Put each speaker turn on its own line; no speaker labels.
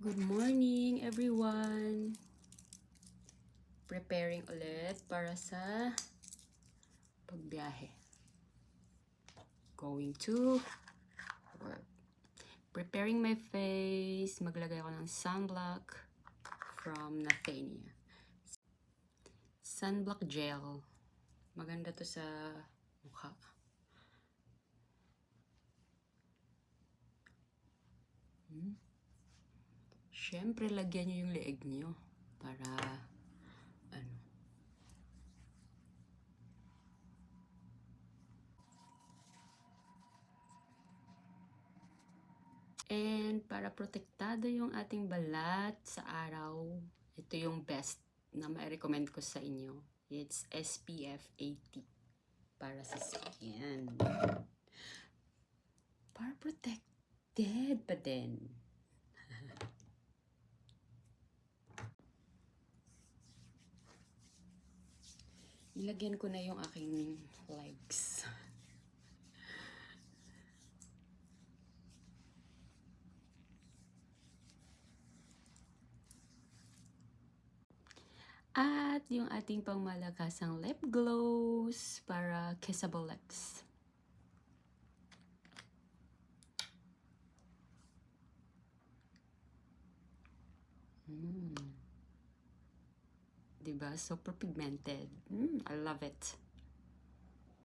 Good morning, everyone! Preparing ulit para sa pagbiyahe. Going to work. Preparing my face. Maglagay ako ng sunblock from Nathania. Sunblock gel. Maganda to sa mukha. Siyempre, lagyan nyo yung leeg nyo para ano. And para protektado yung ating balat sa araw, ito yung best na ma-recommend ko sa inyo. It's SPF 80 para sa skin. Para protected pa din. Ilagyan ko na yung aking legs. At yung ating pangmalakasang lip gloss para kissable lips. Diba? Super pigmented. I love it.